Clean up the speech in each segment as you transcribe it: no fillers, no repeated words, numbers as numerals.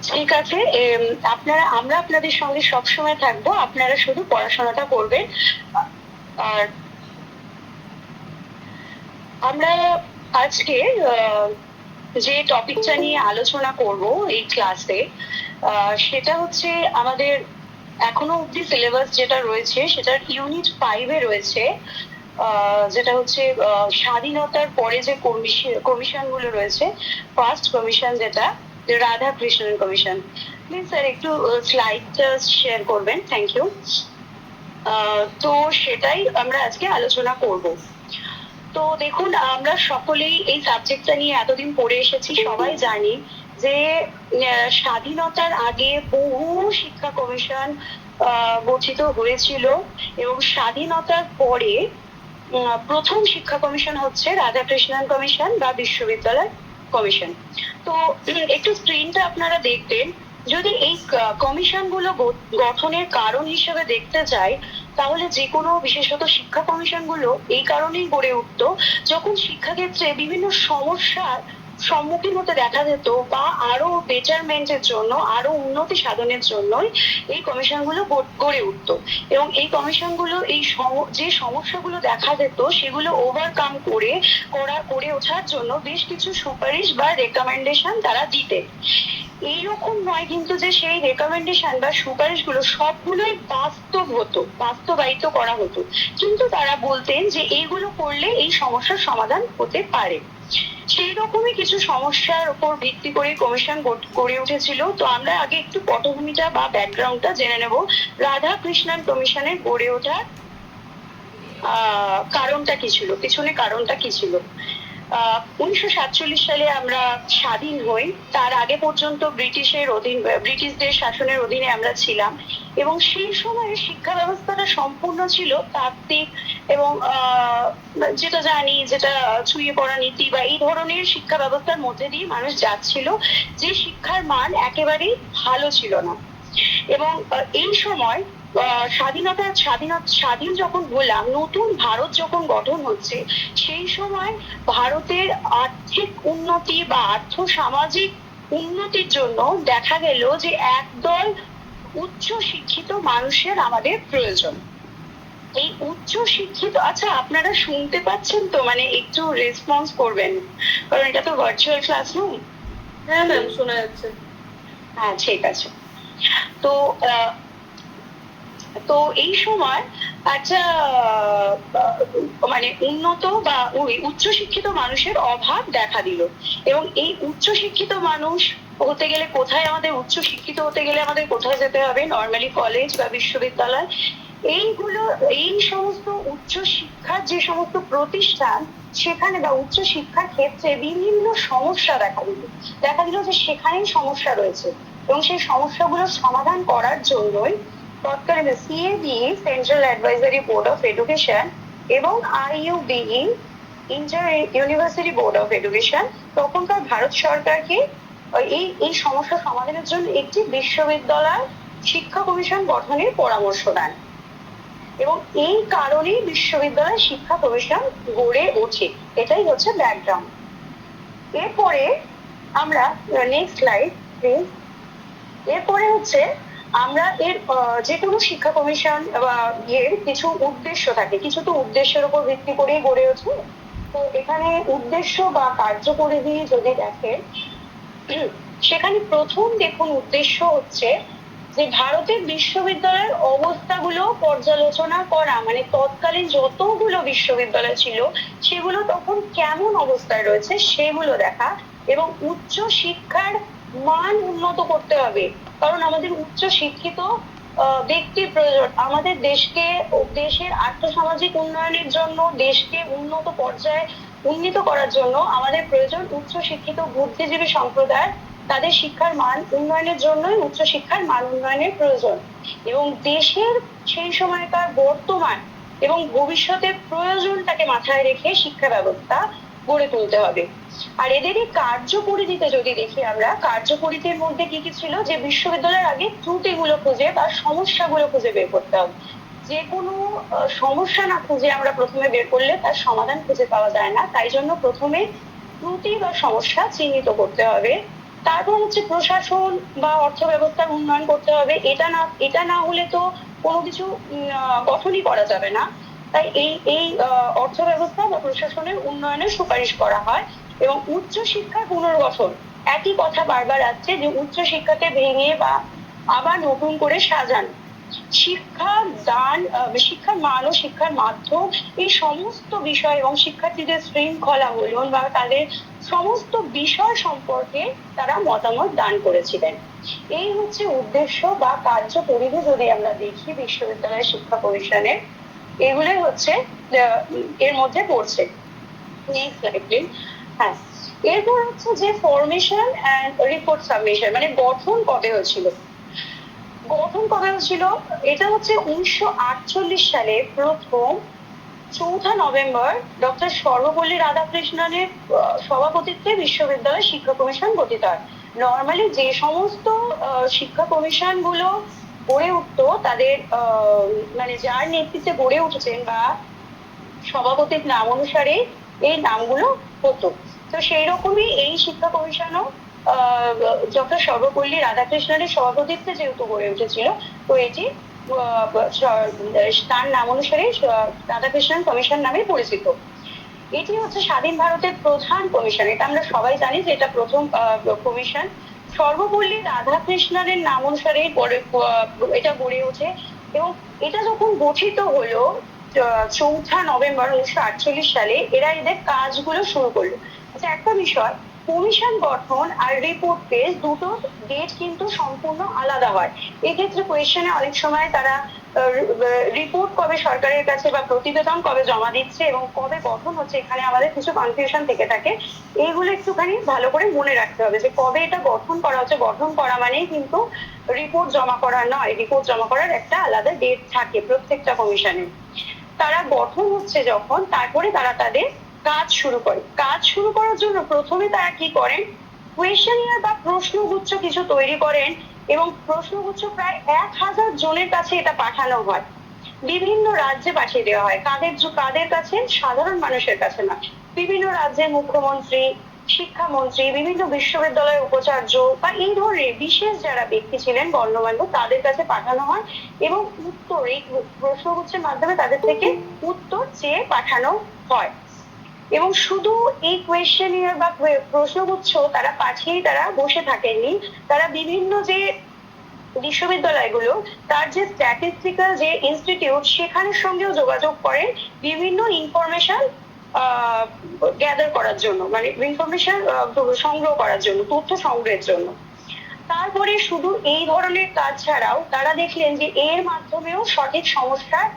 ঠিক আছে। আমরা আপনাদের সঙ্গে সবসময় থাকবো, আপনারা শুধু পড়াশোনাটা করবেন। আর আমরা আজকে যে টপিকটা নিয়ে আলোচনা করব এই ক্লাসে, সেটা হচ্ছে আমাদের এখনো অব্দি সিলেবাস যেটা রয়েছে সেটার ইউনিট 5-এ রয়েছে, যেটা হচ্ছে স্বাধীনতার পরে যে কমিশন গুলো রয়েছে। ফার্স্ট কমিশন যেটা রাধাকৃষ্ণন কমিশন। প্লিজ স্যার একটু স্লাইডটা শেয়ার করবেন, থ্যাংক ইউ। তো সেটাই আমরা আজকে আলোচনা করব। তো দেখুন, আমরা সকলেই এই সাবজেক্টটা নিয়ে এতদিন পড়ে এসেছি, সবাই জানি যে স্বাধীনতার আগে বহু শিক্ষা কমিশন গঠিত হয়েছিল, এবং স্বাধীনতার পরে প্রথম শিক্ষা কমিশন হচ্ছে রাধাকৃষ্ণন কমিশন বা বিশ্ববিদ্যালয় কমিশন। তো একটু স্ক্রিনটা আপনারা দেখবেন। যদি এই কমিশন গুলো গঠনের কারণ হিসেবে দেখতে যাই, তাহলে যে কোনো বিশেষত শিক্ষা কমিশন গুলো এই কারণেই গড়ে উঠতো, যখন শিক্ষাক্ষেত্রে বিভিন্ন সমস্যার সম্মুখীন হতে দেখা যেত, বা আরো বেটারমেন্টের জন্য, আরো উন্নতি সাধনের জন্যই এই কমিশন গুলো গড়ে উঠতো। এবং এই কমিশন গুলো যে সমস্যাগুলো দেখা যেত সেগুলো ওভারকাম করে ওঠার জন্য বেশ কিছু সুপারিশ বা রেকমেন্ডেশন তারা দিতেন। এইরকম নয় কিন্তু যে সেই রেকমেন্ডেশন বা সুপারিশগুলো সবগুলোই বাস্তবায়িত করা হতো, কিন্তু তারা বলতেন যে এইগুলো করলে এই সমস্যার সমাধান হতে পারে। সেই রকমই কিছু সমস্যার উপর ভিত্তি করে কমিশন গড়ে উঠেছিল। তো আমরা আগে একটু পটভূমিটা বা ব্যাকগ্রাউন্ডটা জেনে নেব। রাধাকৃষ্ণন কমিশনের গড়ে ওঠার কারণটা কি ছিল, পিছনে কারণটা কি ছিল। 1947 সালে আমরা স্বাধীন হই। তার আগে পর্যন্ত ব্রিটিশদের শাসনের অধীনে আমরা ছিলাম, এবং সেই সময়ে শিক্ষা ব্যবস্থাটা সম্পূর্ণ ছিল তাত্ত্বিক, এবং যেটা জানি, যেটা ছুঁয়ে পড়া নীতি বা এই ধরনের শিক্ষা ব্যবস্থার মধ্যে দিয়ে মানুষ যাচ্ছিল, যে শিক্ষার মান একেবারেই ভালো ছিল না। এবং এই সময় স্বাধীন যখন হলাম, নতুন ভারত যখন গঠন হচ্ছে, সেই সময় ভারতের আর্থিক উন্নতি বা আর্থ সামাজিক উন্নতির জন্য দেখা গেল যে একদল উচ্চ শিক্ষিত মানুষের আমাদের প্রয়োজন। এই উচ্চ শিক্ষিত, আচ্ছা আপনারা শুনতে পাচ্ছেন তো? মানে একটু রেসপন্স করবেন, কারণ এটা তো ভার্চুয়াল ক্লাসরুম। হ্যাঁ ম্যাম, শোনা যাচ্ছে। হ্যাঁ, ঠিক আছে। তো তো এই সময় একটা মানে উন্নত বা উচ্চশিক্ষিত মানুষের অভাব দেখা দিল। এবং এই উচ্চশিক্ষিত মানুষ হতে গেলে কোথায়, আমাদের উচ্চশিক্ষিত হতে গেলে আমাদের কোথায় যেতে হবে? নর্মালি কলেজ বা বিশ্ববিদ্যালয়। এই সমস্ত উচ্চ শিক্ষার যে সমস্ত প্রতিষ্ঠান, সেখানে বা উচ্চ শিক্ষার ক্ষেত্রে বিভিন্ন সমস্যা দেখা দিল যে সেখানেই সমস্যা রয়েছে, এবং সেই সমস্যাগুলো সমাধান করার জন্যই তৎকালীন CABE, central advisory board of education, এবং IUBE, inter university board of education, তখনকার ভারত সরকারকে এই সমস্যা সমাধানের জন্য একটি বিশ্ববিদ্যালয় শিক্ষা কমিশন গঠনের পরামর্শ দেন। এবং এই কারণেই বিশ্ববিদ্যালয় শিক্ষা কমিশন গড়ে ওঠে। এটাই হচ্ছে ব্যাকগ্রাউন্ড। এরপরে আমরা নেক্সট স্লাইড প্লিজ। এরপরে হচ্ছে আমরা যে কোনো শিক্ষা কমিশন বা এর কিছু উদ্দেশ্য থাকে, কিছু তো উদ্দেশ্যের উপর ভিত্তি করেই গড়ে ওঠে। তো এখানে উদ্দেশ্য বা কার্যপরিধি যদি দেখেন, সেখানে প্রথম দেখুন উদ্দেশ্য হচ্ছে যে ভারতের বিশ্ববিদ্যালয়ের অবস্থাগুলো পর্যালোচনা করা, মানে তৎকালীন যতগুলো বিশ্ববিদ্যালয় ছিল সেগুলো তখন কেমন অবস্থায় রয়েছে সেগুলো দেখা, এবং উচ্চ শিক্ষার মান উন্নত করতে হবে। কারণ আমাদের উচ্চ শিক্ষিত ব্যক্তির প্রয়োজন। আমাদের দেশের আর্থসামাজিক উন্নয়নের জন্য, দেশকে উন্নত পর্যায়ে উন্নীত করার জন্য আমাদের প্রয়োজন উচ্চ শিক্ষিত বুদ্ধিজীবী সম্প্রদায়। তাদের শিক্ষার মান উন্নয়নের জন্যই উচ্চ শিক্ষার মান উন্নয়নের প্রয়োজন। এবং দেশের সেই সময়কার বর্তমান এবং ভবিষ্যতের প্রয়োজনটাকে মাথায় রেখে শিক্ষা ব্যবস্থা গড়ে তুলতে হবে। আর এদেরই কার্যপরিধিতে যদি দেখি, আমরা কার্যপরিধির মধ্যে কি কি ছিল, যে বিশ্ববিদ্যালয়ের আগে ত্রুটিগুলো খুঁজে বা সমস্যাগুলো খুঁজে বের করতে হবে। যে কোনো সমস্যা না খুঁজে আমরা প্রথমে বের করলে তার সমাধান খুঁজে পাওয়া যায় না, তাই জন্য প্রথমে ত্রুটি বা সমস্যা চিহ্নিত করতে হবে। তারপর হচ্ছে প্রশাসন বা অর্থ ব্যবস্থার উন্নয়ন করতে হবে। এটা না হলে তো কোনো কিছু গঠনই করা যাবে না। তাই এই অর্থ ব্যবস্থা বা প্রশাসনের উন্নয়নের সুপারিশ করা হয়। এবং উচ্চ শিক্ষার পুনর্গঠন, একই কথা বারবার আসছে যে উচ্চ শিক্ষাকে ভেঙে বা আবার নতুন করে সাজানো, শিক্ষার দান, শিক্ষার মান ও শিক্ষার মাধ্যম, এই সমস্ত বিষয় এবং শিক্ষার্থীদের শৃঙ্খলা বলুন বা তাদের সমস্ত বিষয় সম্পর্কে তারা মতামত দান করেছিলেন। এই হচ্ছে উদ্দেশ্য বা কার্য পরিধি যদি আমরা দেখি বিশ্ববিদ্যালয় শিক্ষা কমিশনের, এগুলোই হচ্ছে এর মধ্যে পড়ছে। Next slide please. হ্যাঁ, এরপর হচ্ছে যে ফরমেশন অ্যান্ড রিপোর্ট সাবমিশন, মানে গঠন কবে হয়েছিল। এটা হচ্ছে 1948 সালে প্রথম 4 নভেম্বর ডক্টর সর্বপল্লী রাধাকৃষ্ণনের সভাপতিত্বে বিশ্ববিদ্যালয় শিক্ষা কমিশন গঠিত হয়। নর্মালি যে সমস্ত শিক্ষা কমিশন গুলো গড়ে উঠতো তাদের মানে যার নেতৃত্বে গড়ে উঠেছেন বা সভাপতির নাম অনুসারে এই নামগুলো হতো। তো সেই রকমই এই শিক্ষা কমিশনও ডক্টর সর্বপল্লী রাধাকৃষ্ণনের সভাপতিত্বে যেহেতু গড়ে উঠেছিল, তো এটি তার নাম অনুসারে রাধাকৃষ্ণন কমিশন নামে পরিচিত। এটি হচ্ছে স্বাধীন ভারতের প্রধান কমিশন, এটা আমরা সবাই জানি যে এটা প্রথম কমিশন। সর্বপল্লী রাধাকৃষ্ণনের নাম অনুসারে এটা গড়ে ওঠে এবং এটা যখন গঠিত হলো 4 নভেম্বর 1948 সালে, এরা এদের কাজগুলো শুরু করলো। আচ্ছা, একটা বিষয়, কমিশন গঠন আর রিপোর্ট পেজ দুটো ডেট কিন্তু সম্পূর্ণ আলাদা হয়। এক্ষেত্রে কোয়েশ্চেনে অনেক সময় তারা রিপোর্ট কবে সরকারের কাছে বা প্রতিবেদন কবে জমা দিচ্ছে এবং কবে গঠন হচ্ছে, এখানে আমাদের কিছু কনফিউশন থেকে থাকে। এইগুলো একটুখানি ভালো করে মনে রাখতে হবে যে কবে এটা গঠন করা হচ্ছে। গঠন করা মানেই কিন্তু রিপোর্ট জমা করা নয়, রিপোর্ট জমা করার একটা আলাদা ডেট থাকে প্রত্যেকটা কমিশনের। তারা গঠন হচ্ছে যখন, তারপরে তারা তাদের কাজ শুরু করে। কাজ শুরু করার জন্য প্রথমে তারা কি করেন, কোয়েশ্চেনিয়ার বা প্রশ্নগুচ্ছ কিছু তৈরি করেন এবং প্রশ্নগুচ্ছ প্রায় 1000 জনের কাছে এটা পাঠানো হয়। বিভিন্ন রাজ্যে পাঠিয়ে দেওয়া হয়। কাদের কাছে? সাধারণ মানুষের কাছে না, বিভিন্ন রাজ্যের মুখ্যমন্ত্রী, শিক্ষামন্ত্রী, বিভিন্ন বিশ্ববিদ্যালয়ের উপাচার্য বা এই ধরনের বিশেষ যারা ব্যক্তি ছিলেন গণ্যমান্য, তাদের কাছে পাঠানো হয় এবং উত্তর এই প্রশ্নগুচ্ছের মাধ্যমে তাদের থেকে উত্তর চেয়ে পাঠানো হয়। এবং শুধু এই কোয়েশ্চেনিয়ার বা প্রশ্নগুচ্ছ তারা পাঠিয়েই তারা বসে থাকেননি, তারা বিভিন্ন যে বিশ্ববিদ্যালয়গুলো, তার যে স্ট্যাটিস্টিক্যাল যে ইনস্টিটিউট, সেখানের সঙ্গেও যোগাযোগ করেন বিভিন্ন ইনফরমেশন গ্যাদার করার জন্য, মানে ইনফরমেশন সংগ্রহ করার জন্য, তথ্য সংগ্রহের জন্য। তারপরে শুধু এই ধরনের কাজ ছাড়াও তারা দেখলেন যে এর মাধ্যমেও সঠিক সমস্যার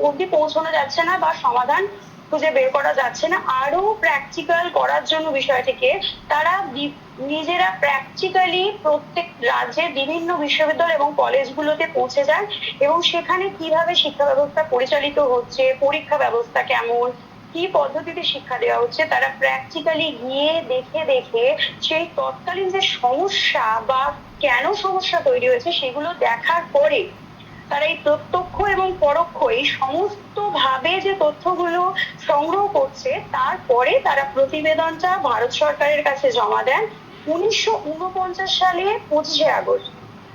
অবধি পৌঁছানো যাচ্ছে না বা সমাধান খুঁজে বের করা যাচ্ছে না। আরো প্র্যাকটিক্যাল করার জন্য বিষয়টিকে তারা নিজেরা প্র্যাকটিক্যালি প্রত্যেক রাজ্যের বিভিন্ন বিশ্ববিদ্যালয় এবং কলেজগুলোতে পৌঁছে যান এবং সেখানে কিভাবে শিক্ষা ব্যবস্থা পরিচালিত হচ্ছে, পরীক্ষা ব্যবস্থা কেমন, কি পদ্ধতিতে শিক্ষা দেওয়া হচ্ছে, তারা প্র্যাকটিক্যালি গিয়ে দেখে দেখে সেই তৎকালীন যে সমস্যা বা কেন সমস্যা তৈরি হয়েছে সেগুলো দেখার পরে তারা এই প্রত্যক্ষ এবং পরোক্ষ এই সমস্ত ভাবে যে তথ্যগুলো সংগ্রহ করছে, তারপরে তারা প্রতিবেদনটা ভারত সরকারের কাছে জমা দেন 1949 সালে 25 আগস্ট।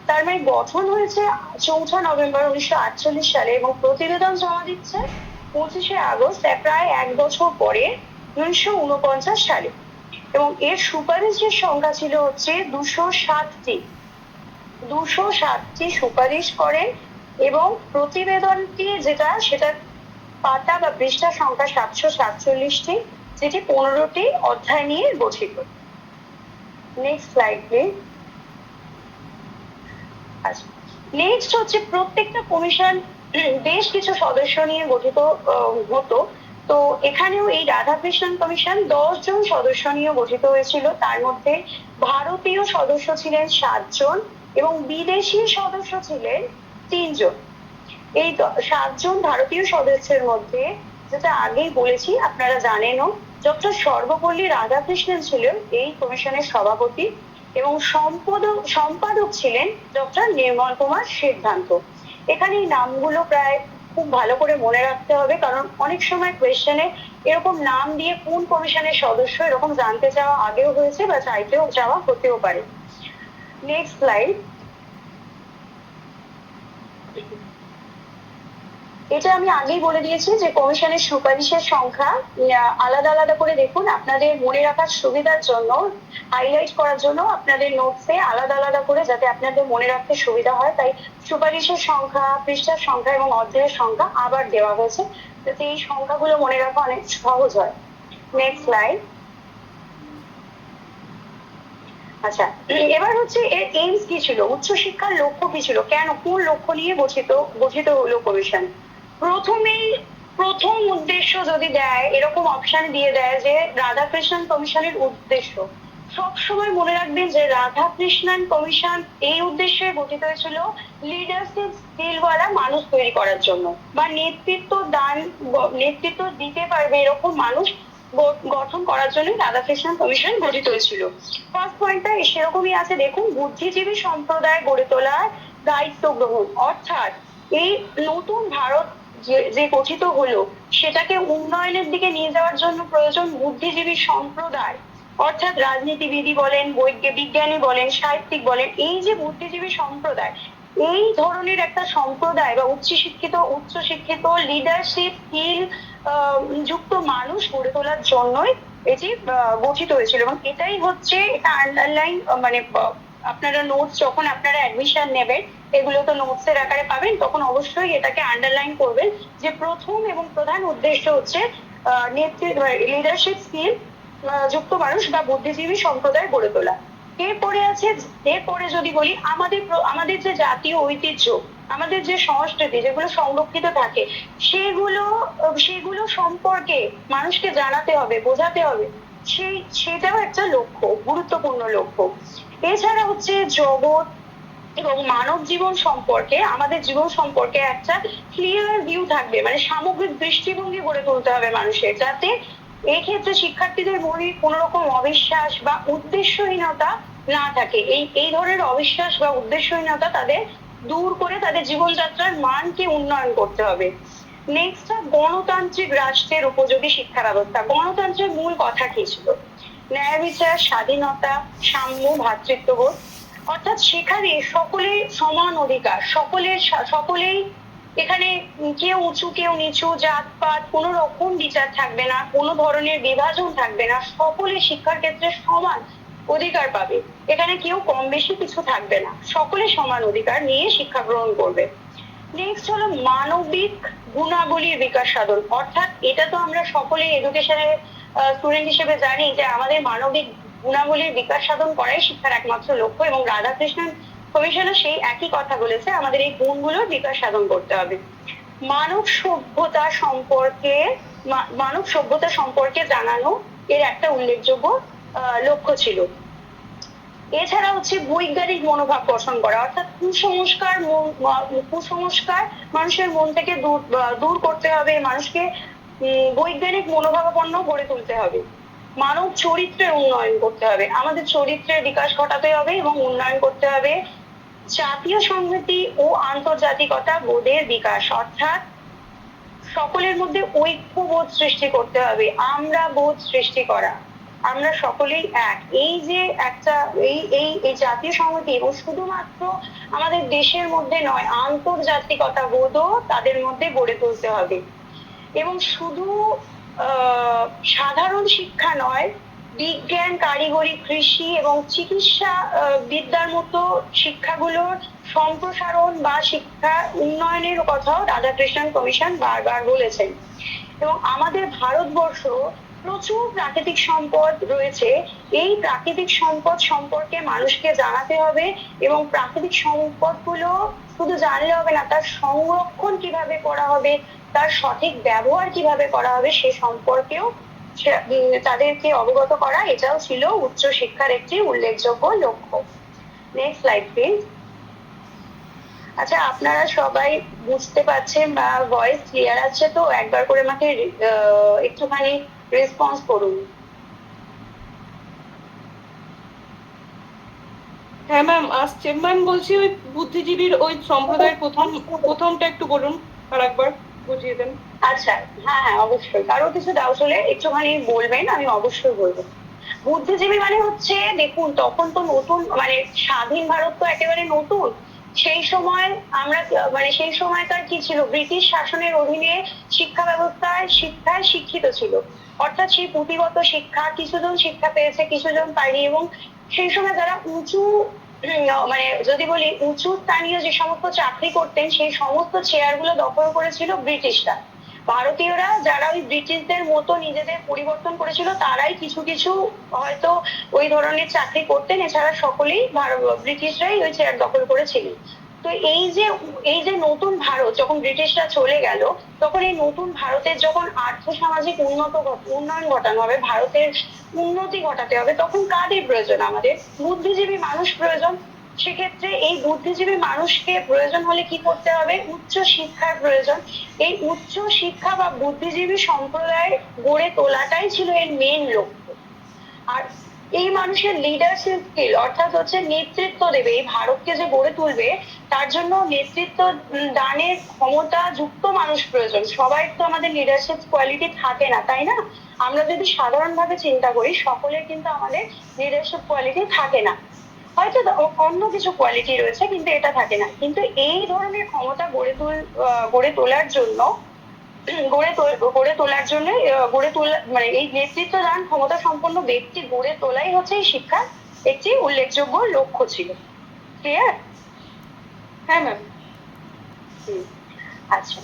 তার মানে গঠন হয়েছে 4 নভেম্বর 1948 সালে এবং প্রতিবেদন জমা দিচ্ছে 25 আগস্ট, প্রায় 1 বছর পরে 1949 সালে। এবং এর সুপারিশের সংখ্যা ছিল হচ্ছে 207টি সুপারিশ করেন এবং প্রতিবেদনটি যেটা, সেটার পাতা বা পৃষ্ঠা সংখ্যা 747টি, যেটি 15টি অধ্যায় নিয়ে গঠিত। Next slide please. আচ্ছা, নেক্সট হচ্ছে প্রত্যেকটা কমিশন বেশ কিছু সদস্য নিয়ে গঠিত হতো। তো এখানেও এই রাধাকৃষ্ণন কমিশন 10 জন সদস্য নিয়ে গঠিত হয়েছিল। তার মধ্যে ভারতীয় সদস্য ছিলেন 7 জন এবং বিদেশি সদস্য ছিলেন 3 জন। এই 7 জন ভারতীয় সদস্যের মধ্যে, যেটা আগেই বলেছি আপনারা জানেনও, ডক্টর সর্বপল্লী রাধাকৃষ্ণন ছিলেন এই কমিশনের সভাপতি এবং সম্পাদক ছিলেন ডক্টর নির্মল কুমার সিদ্ধান্ত। এখানে এই নামগুলো প্রায় খুব ভালো করে মনে রাখতে হবে, কারণ অনেক সময় কোয়েশ্চেনে এরকম নাম দিয়ে কোন কমিশনের সদস্য এরকম জানতে চাওয়া আগেও হয়েছে বা চাইতেও চাওয়া হতেও পারে। Next slide. এটা আমি আগেই বলে দিয়েছি যে কমিশনের সুপারিশের সংখ্যা আলাদা আলাদা করে দেখুন, আপনাদের মনে রাখার সুবিধার জন্য, হাইলাইট করার জন্য আপনাদের নোটসে আলাদা আলাদা করে, যাতে আপনাদের মনে রাখতে সুবিধা হয়, তাই সুপারিশের সংখ্যা, পৃষ্ঠার সংখ্যা এবং অধ্যায়ের সংখ্যা আবার দেওয়া হয়েছে, যাতে এই সংখ্যাগুলো মনে রাখা অনেক সহজ হয়। Next slide. আচ্ছা, এবার হচ্ছে এর এইমস কি ছিল, উচ্চশিক্ষার লক্ষ্য কি ছিল, কেন, কোন লক্ষ্য নিয়ে গঠিত হলো কমিশন। প্রথম উদ্দেশ্য যদি দেয়, এরকম অপশন দিয়ে দেয় যে রাধাকৃষ্ণন কমিশনের উদ্দেশ্য, সবসময় মনে রাখবেন যে রাধাকৃষ্ণন কমিশন এই উদ্দেশ্যে গঠিত হয়েছিল লিডারশিপ স্কিলওয়ালা মানুষ তৈরি করার জন্য, বা নেতৃত্ব দিতে পারবে এরকম মানুষ গঠন করার জন্য রাধাকৃষ্ণন কমিশন গঠিত হয়েছিল। ফার্স্ট পয়েন্টটা সেরকমই আছে, দেখুন, বুদ্ধিজীবী সম্প্রদায় গড়ে তোলার দায়িত্ব গ্রহণ, অর্থাৎ এই নতুন ভারত যে গঠিত হলো সেটাকে উন্নয়নের দিকে নিয়ে যাওয়ার জন্য প্রয়োজন বুদ্ধিজীবী সম্প্রদায়, অর্থাৎ রাজনীতিবিদই বলেন, বিজ্ঞানী বলেন, সাহিত্যিক বলেন, এই যে বুদ্ধিজীবী সম্প্রদায়, এই ধরনের একটা সম্প্রদায় বা উচ্চশিক্ষিত লিডারশিপ স্কিল যুক্ত মানুষ গড়ে তোলার জন্যই এটি গঠিত হয়েছিল। এবং এটাই হচ্ছে, এটা আন্ডারলাইন, মানে আপনারা নোটস যখন আপনারা অ্যাডমিশন নেবেন, এগুলো তো নোটস এর আকারে পাবেন, তখন অবশ্যই এটাকে আন্ডারলাইন করবেন যে প্রথম এবং প্রধান উদ্দেশ্য হচ্ছে লিডারশিপ স্কিল যুক্ত মানুষ বা বুদ্ধিজীবী সম্প্রদায় গড়ে তোলা। এরপরে যদি বলি, আমাদের যে জাতীয় ঐতিহ্য, আমাদের যে সংস্কৃতি যেগুলো সংরক্ষিত থাকে, সেগুলো সম্পর্কে মানুষকে জানাতে হবে, বোঝাতে হবে, সেটাও একটা লক্ষ্য, গুরুত্বপূর্ণ লক্ষ্য। এছাড়া হচ্ছে জগৎ এবং মানব জীবন সম্পর্কে, আমাদের জীবন সম্পর্কে একটা ক্লিয়ার ভিউ থাকবে, মানে সামগ্রিক দৃষ্টিভঙ্গি গড়ে তুলতে হবে মানুষের, যাতে এই ক্ষেত্রে শিক্ষার্থীদের মনে কোনো রকম অবিশ্বাস বা উদ্দেশ্যহীনতা না থাকে। এই ধরনের অবিশ্বাস বা উদ্দেশ্যহীনতা তাদের দূর করে তাদের জীবনযাত্রার মানকে উন্নয়ন করতে হবে। নেক্সট, গণতান্ত্রিক রাষ্ট্রের উপযোগী শিক্ষা ব্যবস্থা। গণতন্ত্রের মূল কথা কি ছিল? ন্যায় বিচার, স্বাধীনতা, সাম্য, ভ্রাতৃত্ববোধ, অর্থাৎ সেখানে সকলের সমান অধিকার, সকলেই এখানে কেউ উঁচু কেউ নিচু, জাতপাত কোনো রকম বিচার থাকবে না, কোনো ধরনের বিভাজন থাকবে না, সকলে শিক্ষার ক্ষেত্রে সমান অধিকার পাবে, এখানে কেউ কম বেশি কিছু থাকবে না, সকলে সমান অধিকার নিয়ে শিক্ষা গ্রহণ করবে। নেক্সট হলো মানবিক গুণাবলীর বিকাশ সাধন, অর্থাৎ এটা তো আমরা সকলেই এডুকেশনের স্টুডেন্ট হিসেবে জানি যে আমাদের মানবিক গুণাবলীর বিকাশ সাধন করাই শিক্ষার একমাত্র লক্ষ্য, এবং রাধাকৃষ্ণন কমিশনও সেই একই কথা বলেছে, আমাদের এই গুণগুলোর বিকাশ সাধন করতে হবে। মানব সভ্যতা সম্পর্কে জানানো এর একটা উল্লেখযোগ্য লক্ষ্য ছিল। এছাড়া হচ্ছে বৈজ্ঞানিক মনোভাব পোষণ করা, অর্থাৎ কুসংস্কার মানুষের মন থেকে দূর করতে হবে, মানুষকে বৈজ্ঞানিক মনোভাবাপন্ন গড়ে তুলতে হবে। মানব চরিত্রের উন্নয়ন করতে হবে, আমাদের চরিত্রের বিকাশ ঘটাতে হবে এবং উন্নয়ন করতে হবে। জাতীয় সংহতি ও আন্তর্জাতিকতা বোধের বিকাশ, অর্থাৎ সকলের মধ্যে ঐক্যবোধ সৃষ্টি করতে হবে, আমরা বোধ সৃষ্টি করা, আমরা সকলেই এক, এই যে একটা এই জাতীয় সংহতি, এবং শুধুমাত্র আমাদের দেশের মধ্যে নয়, আন্তর্জাতিকতা বোধও তাদের মধ্যে গড়ে তুলতে হবে। এবং শুধু সাধারণ শিক্ষা নয়, বিজ্ঞান, কারিগরি, কৃষি এবং চিকিৎসা বিদ্যার মতো শিক্ষাগুলোর সম্প্রসারণ বা শিক্ষা উন্নয়নের কথাও রাধাকৃষ্ণন কমিশন বারবার বলেছেন। এবং আমাদের ভারতবর্ষ প্রচুর প্রাকৃতিক সম্পদ রয়েছে, এই প্রাকৃতিক সম্পদ সম্পর্কে মানুষকে জানাতে হবে, এবং প্রাকৃতিক সম্পদগুলো শুধু জানলে হবে না, তার সংরক্ষণ কিভাবে করা হবে, তার সঠিক ব্যবহার কিভাবে করা হবে সে সম্পর্কেও তাদেরকে অবগত করা, এটাও ছিল উচ্চশিক্ষার একটি উল্লেখযোগ্য লক্ষ্য। Next slide please. আচ্ছা, আপনারা সবাই বুঝতে পারছেন বা ভয়েস ক্লিয়ার আছে তো? একবার করে আমাকে একটুখানি রেসপন্স করুন। হ্যাঁ ম্যাম আসছে। ম্যাম বলছি ওই বুদ্ধিজীবীর ওই সম্প্রদায়ের প্রথমটা একটু বলুন। আর একবার বুঝিয়ে দেন। আচ্ছা, হ্যাঁ হ্যাঁ অবশ্যই, কারো কিছু ডাউট হলে একটুখানি বলবেন, আমি অবশ্যই বলবো। বুদ্ধিজীবী মানে হচ্ছে, দেখুন তখন তো নতুন, মানে স্বাধীন ভারত তো একেবারে নতুন। সেই সময় আমরা মানে সেই সময়কার কি ছিল, ব্রিটিশ শাসনের অধীনে শিক্ষা ব্যবস্থায় শিক্ষায় শিক্ষিত ছিল, অর্থাৎ সেই পুঁথিগত শিক্ষা, কিছুজন শিক্ষা পেয়েছে কিছুজন পায়নি। এবং সেই সময় যারা উঁচু মানে যদি বলি উঁচু স্থানীয় যে সমস্ত চাকরি করতেন, সেই সমস্ত চেয়ার গুলো দখল করেছিল ব্রিটিশরা। ভারতীয়রা যারা ওই ব্রিটিশদের মতো নিজেদের পরিবর্তন করেছিল, তারাই কিছু কিছু হয়তো ওই ধরনের চাকরি করতেন, এছাড়া সকলেই ব্রিটিশরাই ওই চেয়ার দখল করেছিলেন। তো এই যে নতুন ভারত যখন ব্রিটিশরা চলে গেল, তখন এই নতুন ভারতের যখন আর্থসামাজিক উন্নয়ন ঘটানো হবে, ভারতের উন্নতি ঘটাতে হবে, তখন কাদের প্রয়োজন? আমাদের বুদ্ধিজীবী মানুষ প্রয়োজন। সেক্ষেত্রে এই বুদ্ধিজীবী মানুষকে প্রয়োজন হলে কি করতে হবে? উচ্চ শিক্ষার প্রয়োজন। এই উচ্চ শিক্ষা বা বুদ্ধিজীবী সম্প্রদায় গড়ে তোলাটাই ছিল এর মেন লক্ষ্য। আর এই মানুষের লিডারশিপ স্কিল, অর্থাৎ হচ্ছে নেতৃত্ব দেবে, এই ভারতকে যে গড়ে তুলবে, তার জন্য নেতৃত্ব দানের ক্ষমতা যুক্ত মানুষ প্রয়োজন। সবাই তো আমাদের লিডারশিপ কোয়ালিটি থাকে না, তাই না? আমরা যদি সাধারণভাবে চিন্তা করি, সকলের কিন্তু আমাদের লিডারশিপ কোয়ালিটি থাকে না। হয়তো অন্য কিছু কোয়ালিটি রয়েছে, কিন্তু এটা থাকে না। কিন্তু এই ধরনের ক্ষমতা গড়ে তোলার জন্য গড়ে তোলা মানে এই নেতৃত্ব দান ক্ষমতা সম্পন্ন ব্যক্তি গড়ে তোলাই হচ্ছে এই শিক্ষার একটি উল্লেখযোগ্য লক্ষ্য ছিল। ক্লিয়ার? হ্যাঁ ম্যাম। আচ্ছা,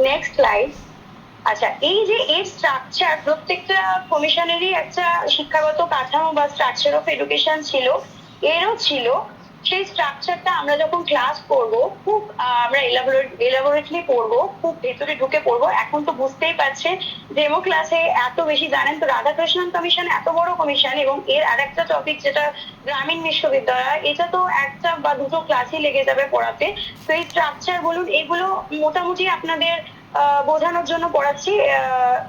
নেক্সট স্লাইড। আচ্ছা, এই যে এর স্ট্রাকচার, প্রত্যেকটা কমিশনেরই একটা শিক্ষাগত কাঠামো বা স্ট্রাকচার অফ এডুকেশন ছিল, এরও ছিল। সেই স্ট্রাকচারটা আমরা যখন ক্লাস করব, খুব আমরা এলাবোরেটলি পড়বো, খুব ভেতরে ঢুকে পড়বো। এখন তো বুঝতেই পারছেন, ডেমো ক্লাসে এত বেশি জানেন তো, রাধাকৃষ্ণন কমিশন এত বড় কমিশন, এবং এর আরেকটা টপিক যেটা গ্রামীণ বিশ্ববিদ্যালয়, এটা তো একটা বা দুটো ক্লাসই লেগে যাবে পড়াতে। তো এই স্ট্রাকচার বলুন, এগুলো মোটামুটি আপনাদের বোঝানোর জন্য পড়াচ্ছি।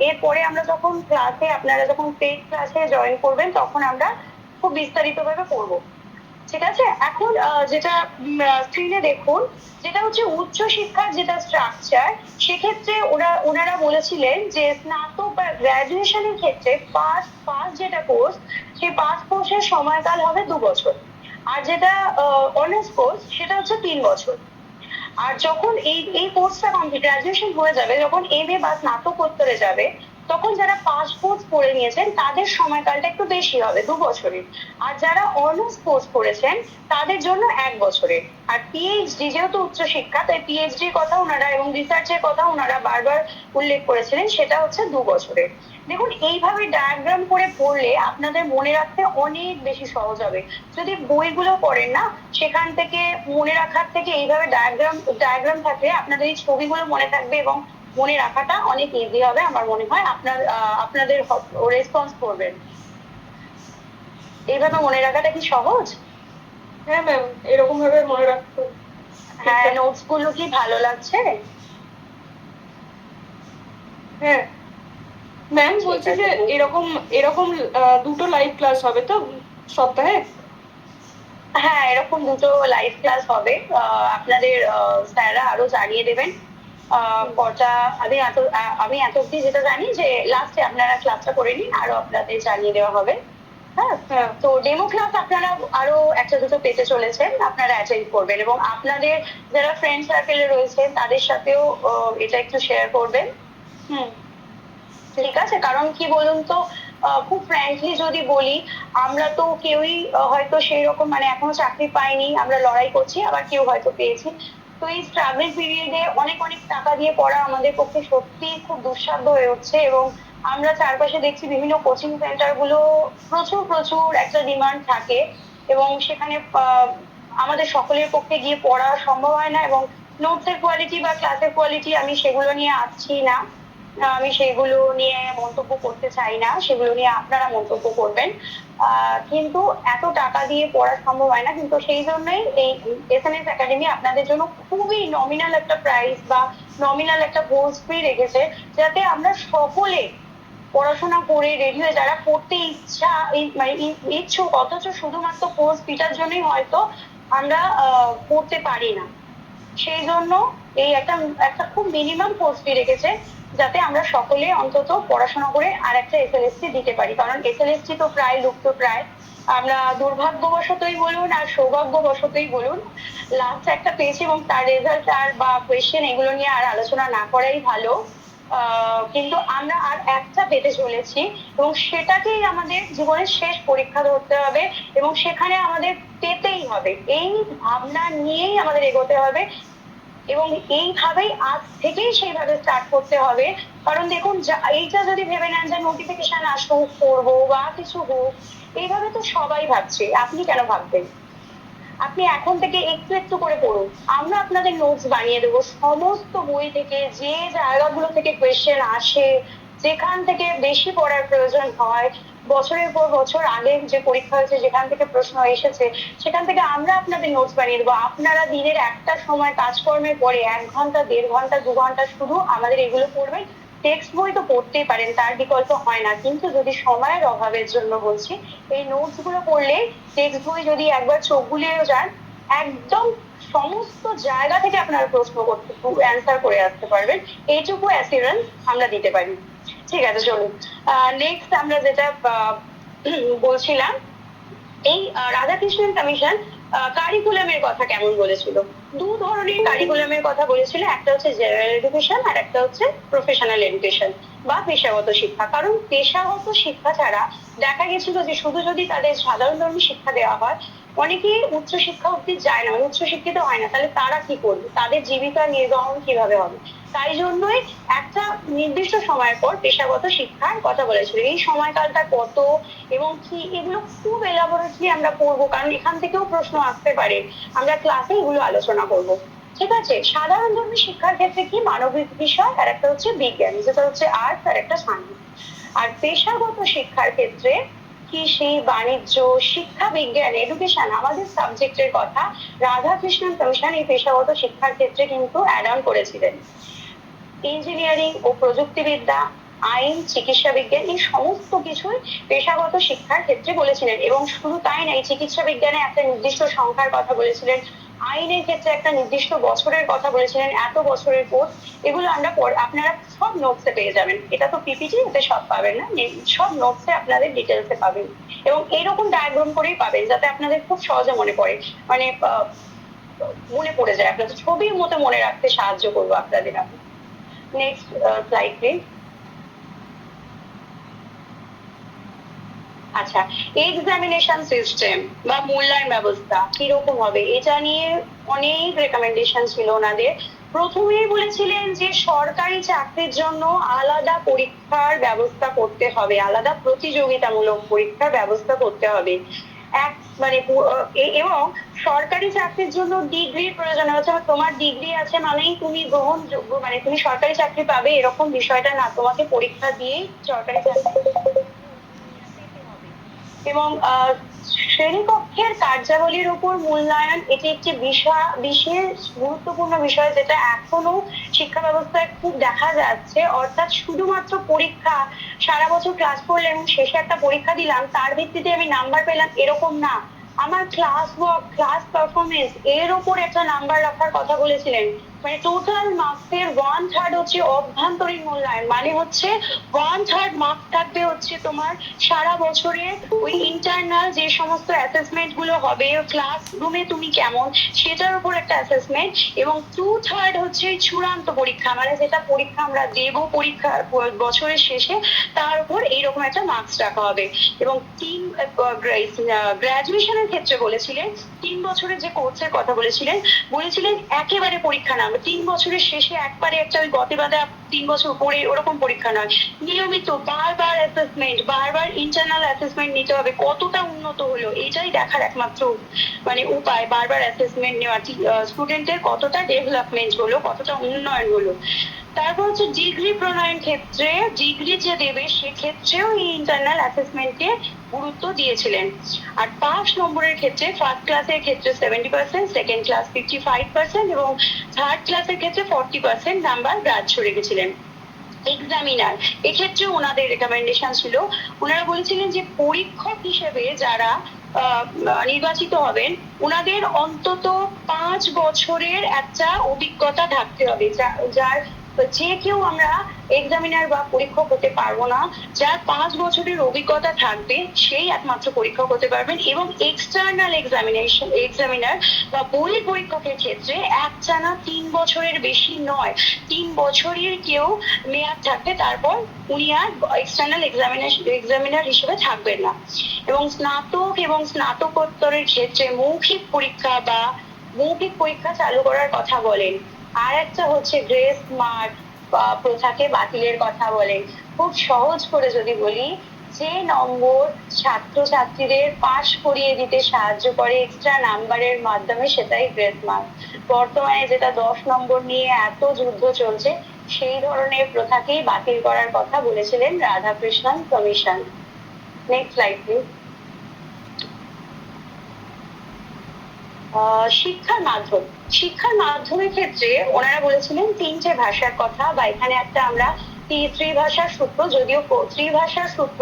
এরপরে আমরা যখন ক্লাসে, আপনারা যখন পেইড ক্লাসে জয়েন করবেন, তখন আমরা খুব বিস্তারিতভাবে পড়বো। ঠিক আছে? এখন যেটা স্ক্রিনে দেখুন, যেটা হচ্ছে উচ্চ শিক্ষার যেটা স্ট্রাকচার, সেক্ষেত্রে ওনারা বলেছিলেন যে স্নাতক বা গ্রাজুয়েশনের ক্ষেত্রে পাস যেটা কোর্স, সেই পাস কোর্সের সময়কাল হবে 2 বছর। আর যেটা অনার্স কোর্স, সেটা হচ্ছে 3 বছর। আর যখন এই কোর্সটা কমপ্লিট, গ্রাজুয়েশন হয়ে যাবে, যখন এমএ বা স্নাতকোত্তরে যাবে, তখন যারা পাস কোর্স করে নিয়েছেন তাদের সময়কালটা একটু বেশি হবে, 2 বছরের। আর যারা অনার্স কোর্স করেছেন তাদের জন্য 1 বছরের। আর পিএইচডি যেহেতু উচ্চশিক্ষা, তাই পিএইচডির কথা ওনারা এবং রিসার্চের কথা ওনারা বারবার উল্লেখ করেছিলেন, সেটা হচ্ছে 2 বছরের। দেখুন, এইভাবে ডায়াগ্রাম করে পড়লে আপনাদের মনে রাখতে অনেক বেশি সহজ হবে। যদি বইগুলো পড়েন না, সেখান থেকে মনে রাখার থেকে এইভাবে ডায়াগ্রাম থাকলে আপনাদের এই ছবিগুলো মনে থাকবে, এবং মনে রাখাটা অনেক ইজি হবে। আমার মনে হয় আপনাদের রেসপন্স করবেন। এইভাবে মনে রাখাটা কি সহজ? হ্যাঁ ম্যাম, এরকম ভাবে মনে রাখতে। হ্যাঁ, নোটস গুলো কি ভালো লাগছে? হ্যাঁ ম্যাম, বলছি যে এরকম এরকম দুটো লাইভ ক্লাস হবে তো সপ্তাহে? হ্যাঁ, এরকম দুটো লাইভ ক্লাস হবে। আপনাদের স্যাররা আরো জানিয়ে দেবেন কটা। আমি এত অব্দি যেটা জানি যে লাস্টে আপনারা ক্লাসটা করে নিন, আরো আপনাদের জানিয়ে দেওয়া হবে। হ্যাঁ, তো ডেমো ক্লাস আপনারা আরো একটা দুটো পেতে চলেছেন, আপনারা অ্যাটেন্ড করবেন, এবং আপনাদের যারা ফ্রেন্ড সার্কেলে রয়েছে তাদের সাথেও এটা একটু শেয়ার করবেন। ঠিক আছে? কারণ কি বলুন তো, খুব ফ্র্যাঙ্কলি যদি বলি, আমরা তো কেউই হয়তো সেই রকম মানে এখনো চাকরি পাইনি, আমরা লড়াই করছি, আবার কেউ হয়তো পেয়েছি। তো এই স্ট্রাগল পিরিয়ডে অনেক অনেক টাকা দিয়ে পড়া আমাদের পক্ষে সত্যি খুব দুঃসাধ্য হয়ে উঠছে, এবং আমরা চারপাশে দেখছি বিভিন্ন কোচিং সেন্টার গুলো প্রচুর প্রচুর একটা ডিমান্ড থাকে, এবং সেখানে আমাদের সকলের পক্ষে গিয়ে পড়া সম্ভব হয় না। এবং নোটসের কোয়ালিটি বা ক্লাসের কোয়ালিটি, আমি সেগুলো নিয়ে আসছি না, আমি সেগুলো নিয়ে মন্তব্য করতে চাই না, সেগুলো নিয়ে আপনারা মন্তব্য করবেন। কিন্তু এত টাকা দিয়ে পড়া সম্ভব হয় না, কিন্তু সেই জন্যই এই এসএনএস একাডেমি আপনাদের জন্য খুবই নমিনাল একটা প্রাইস বা নমিনাল একটা কোর্স ফি রেখেছে, যাতে আমরা সকলে পড়াশোনা করে রেডি হয়ে, যারা পড়তে মানে ইচ্ছুক, অথচ শুধুমাত্র কোর্স ফিটার জন্যই হয়তো আমরা পড়তে পারি না। সেই জন্য এই একটা একটা খুব মিনিমাম কোর্স ফি রেখেছে, যাতে আমরা সকলে অন্তত পড়াশোনা করে আর একটা এসএলএসটি দিতে পারি। কারণ এসএলএসটি তো প্রায় লুপ্ত প্রায়। আমরা দুর্ভাগ্যবশতই বলুন আর সৌভাগ্যবশতই বলুন লাস্ট একটা পেয়েছি, এবং তার রেজাল্ট আর বা কোয়েশ্চেন এগুলো নিয়ে আর আলোচনা না করাই ভালো। কিন্তু আমরা আর একটা পেতে চলেছি, এবং সেটাকেই আমাদের জীবনের শেষ পরীক্ষা ধরতে হবে, এবং সেখানে আমাদের পেতেই হবে। এই ভাবনা নিয়েই আমাদের এগোতে হবে, এবং এইভাবেই আজ থেকেই সেইভাবে স্টার্ট করতে হবে। কারণ দেখুন, এইটা যদি ভেবে নেন যে নোটিফিকেশন আসুক, করবো বা কিছু হোক, এইভাবে তো সবাই ভাবছে, আপনি কেন ভাববেন? আপনি এখন থেকে একটু একটু করে পড়ুন। আমরা আপনাদের নোটস বানিয়ে দেবো সমস্ত বই থেকে, যে জায়গাগুলো থেকে কোয়েশ্চেন আসে, যেখান থেকে বেশি পড়ার প্রয়োজন হয়, বছরের পর বছর আগে যে পরীক্ষা হয়েছে যেখান থেকে প্রশ্ন এসেছে, সেখান থেকে আমরা আপনাদের নোটস বানিয়ে দেবো। আপনারা দিনের একটা সময় কাজকর্মের পরে 1 ঘন্টা, 1.5 ঘন্টা, 2 ঘন্টা শুধু আমাদের এগুলো পড়বেন। টেক্সট বই তো পড়তেই পারেন, তার বিকল্প হয় না, কিন্তু যদি সময়ের অভাবের জন্য বলছি, এই নোটস গুলো পড়লে টেক্সট বই যদি একবার চোখ বুলিয়েও যান, একদম সমস্ত জায়গা থেকে আপনারা প্রশ্ন করতে অ্যান্সার করে আসতে পারবেন, এইটুকু অ্যাসিওরেন্স আমরা দিতে পারি। ঠিক আছে, চলুন নেক্সট আমরা যেটা বলছিলাম, এই রাধাকৃষ্ণন কমিশন কারিকুলামের কথা কেমন বলেছিল। 2 ধরনের কারিকুলামের কথা বলেছিল, একটা হচ্ছে জেনারেল এডুকেশন আর একটা হচ্ছে প্রফেশনাল এডুকেশন বা পেশাগত শিক্ষা। কারণ পেশাগত শিক্ষা ছাড়া দেখা গেছিল যে শুধু যদি তাদের সাধারণ ধর্মী শিক্ষা দেওয়া হয়, অনেকেই উচ্চশিক্ষা অব্দি যায় না, উচ্চশিক্ষিত হয় না, তাহলে তারা কি করবে, তাদের জীবিকা নির্বাহন কিভাবে হবে। তাই জন্যই একটা নির্দিষ্ট সময়ের পর পেশাগত শিক্ষার কথা বলেছিল। এই সময়কালটা কত এবং কি, এগুলো খুব এলাবোরেটলি আমরা পড়বো, কারণ এখান থেকেও প্রশ্ন আসতে পারে, আমরা ক্লাসে এগুলো আলোচনা করব। ঠিক আছে, সাধারণ ধর্মী শিক্ষার ক্ষেত্রে কি মানবিক বিষয় আর একটা হচ্ছে বিজ্ঞান, যেটা হচ্ছে আর্টস আর একটা সায়েন্স। আর পেশাগত শিক্ষার ক্ষেত্রে কৃষি, বাণিজ্য, শিক্ষা বিজ্ঞান, এডুকেশন, আমাদের সাবজেক্টের কথা রাধাকৃষ্ণন কমিশন এই পেশাগত শিক্ষার ক্ষেত্রে কিন্তু অ্যাড অন করেছিলেন। ইঞ্জিনিয়ারিং ও প্রযুক্তিবিদ্যা, আইন, চিকিৎসা বিজ্ঞান, এই সমস্ত কিছুই পেশাগত শিক্ষার ক্ষেত্রে বলেছিলেন। এবং শুধু তাই নাই, চিকিৎসা বিজ্ঞানে একটা নির্দিষ্ট সংখ্যার কথা বলেছিলেন, আইনের ক্ষেত্রে একটা নির্দিষ্ট বছরের কথা বলেছিলেন, এত বছরের কোর্স। এগুলো আমরা আপনারা সব নোটসে পেয়ে যাবেন, এটা তো পিপিটি, এতে সব পাবেন না, সব নোটসে আপনাদের ডিটেলসে পাবেন, এবং এইরকম ডায়াগ্রাম করেই পাবেন, যাতে আপনাদের খুব সহজে মনে পড়ে, মানে মনে পড়ে যায়, আপনাদের ছবির মতো মনে রাখতে সাহায্য করবো আপনাদের আমি। Next slide please. আচ্ছা, এক্সামিনেশন সিস্টেম বা মূল্যায়ন ব্যবস্থা কিরকম হবে, এটা নিয়ে অনেক রেকমেন্ডেশন ছিল ওনাদের। প্রথমেই বলেছিলেন যে সরকারি চাকরির জন্য আলাদা পরীক্ষার ব্যবস্থা করতে হবে, আলাদা প্রতিযোগিতামূলক পরীক্ষার ব্যবস্থা করতে হবে। মানে এবং সরকারি চাকরির জন্য ডিগ্রির প্রয়োজন হচ্ছে, তোমার ডিগ্রি আছে মানেই তুমি গ্রহণযোগ্য, মানে তুমি সরকারি চাকরি পাবে এরকম বিষয়টা না, তোমাকে পরীক্ষা দিয়েই সরকারি চাকরি। এবং শ্রেণীকক্ষের কার্যাবলীর উপর মূল্যায়ন, এটি একটি বিশেষ গুরুত্বপূর্ণ বিষয়, যেটা এখনো শিক্ষা ব্যবস্থায় খুব দেখা যাচ্ছে। অর্থাৎ শুধুমাত্র পরীক্ষা, সারা বছর ক্লাস করলাম এবং শেষে একটা পরীক্ষা দিলাম, তার ভিত্তিতে আমি নাম্বার পেলাম, এরকম না। আমার ক্লাস ওয়ার্ক, ক্লাস পারফরমেন্স, এর উপর একটা নাম্বার রাখার কথা বলেছিলেন। মানে টোটাল মার্কসের 1/3 হচ্ছে অভ্যন্তরীণ মূল্যায়ন, মানে হচ্ছে 1/3 মার্কস থাকবে হচ্ছে তোমার সারা বছরে ওই ইন্টারনাল যে সমস্ত অ্যাসেসমেন্ট গুলো হবে, ক্লাসরুমে তুমি কেমন সেটার উপর একটা অ্যাসেসমেন্ট, এবং 2/3 হচ্ছে চূড়ান্ত পরীক্ষা, মানে যেটা পরীক্ষা আমরা দেব পরীক্ষা বছরের শেষে, তার উপর এইরকম একটা মার্কস রাখা হবে। এবং গ্রাজুয়েশনের ক্ষেত্রে বলেছিলেন 3 বছরের যে কোর্সের কথা বলেছিলেন একেবারে পরীক্ষা না, 3 বছরের শেষে একবারে একটা ওই গতে বাঁধা 3 বছর পরে ওরকম পরীক্ষা নয়, নিয়মিত বারবার অ্যাসেসমেন্ট, বারবার ইন্টারনাল অ্যাসেসমেন্ট নিতে হবে, কতটা উন্নত হলো এটাই দেখার একমাত্র মানে উপায়, বারবার অ্যাসেসমেন্ট নেওয়া, স্টুডেন্টের কতটা ডেভেলপমেন্ট হলো, কতটা উন্নয়ন হলো। তারপর হচ্ছে ডিগ্রি প্রণয়ন ক্ষেত্রে, ডিগ্রি যে দেবে সেক্ষেত্রেও এই ইন্টারনাল অ্যাসেসমেন্টকে গুরুত্ব দিয়েছিলেন। আর পাস নম্বরের ক্ষেত্রে ফার্স্ট ক্লাসের ক্ষেত্রে 70%, সেকেন্ড ক্লাস 55% এবং থার্ড ক্লাসের ক্ষেত্রে 40% নাম্বার গ্রাহ্য রেখেছিলেন। এক্সামিনার, এক্ষেত্রে ওনাদের রেকমেন্ডেশন ছিল, ওনারা বলেছিলেন যে পরীক্ষক হিসেবে যারা নির্বাচিত হবেন ওনাদের অন্তত 5 বছরের একটা অভিজ্ঞতা থাকতে হবে, যার যে কেউ আমরা এক্সামিনার বা পরীক্ষক হতে পারবো না। যার 5 বছরের অভিজ্ঞতা থাকবে সেই একমাত্র পরীক্ষক হতে পারবেন। এবং এক্সটার্নাল এক্সামিনার বা বই পরীক্ষকের ক্ষেত্রে একটানা 3 বছরের বেশি নয়, 3 বছরের কেউ মেয়াদ থাকবে, তারপর উনি আর এক্সটার্নাল এক্সামিনার হিসেবে থাকবেন না। এবং স্নাতক এবং স্নাতকোত্তরের ক্ষেত্রে মৌখিক পরীক্ষা চালু করার কথা বলেন। আর একটা হচ্ছে গ্রেস মার্ক প্রথাকে বাতিলের কথা বলেন। খুব সহজ করে যদি বলি, যে নম্বর ছাত্রছাত্রীদের পাশ করিয়ে দিতে সাহায্য করে এক্সট্রা নাম্বারের মাধ্যমে, সেটাই গ্রেস মার্ক। বর্তমানে যেটা 10 নম্বর নিয়ে এত যুদ্ধ চলছে, সেই ধরনের প্রথাকেই বাতিল করার কথা বলেছিলেন Radhakrishnan commission. Next slide please. শিক্ষার মাধ্যমের ক্ষেত্রে ওনারা বলেছিলেন 3টে ভাষার কথা, বা এখানে একটা আমরা ত্রিভাষার সূত্র, যদিও ত্রিভাষার সূত্র